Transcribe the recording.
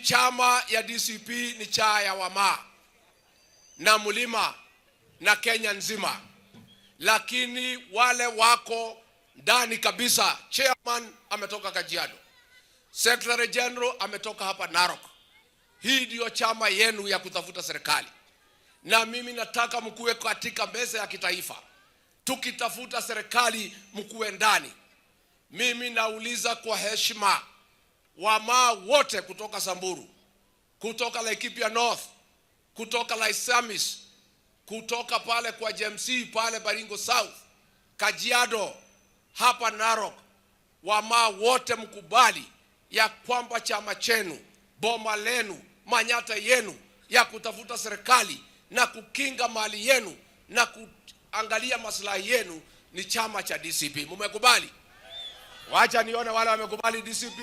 chama ya DCP ni cha ya Wamaa na Mlima na Kenya nzima, lakini wale wako ndani kabisa, chairman ametoka Kajiado, secretary general ametoka hapa Narok. Hii ndio chama yenu ya kutafuta serikali, na mimi nataka mkuwe katika meza ya kitaifa. Tukitafuta serikali mkuwe ndani. Mimi nauliza kwa heshima, Wamaa wote kutoka Samburu, kutoka Laikipia North, kutoka Laisamis, kutoka pale kwa JMC pale Baringo South, Kajiado, hapa Narok, Wamaa wote mkubali ya kwamba chama chenu, boma lenu, manyata yenu ya kutafuta serikali na kukinga mali yenu na kuangalia maslahi yenu ni chama cha DCP. Mumekubali? Wacha nione wale wamekubali DCP.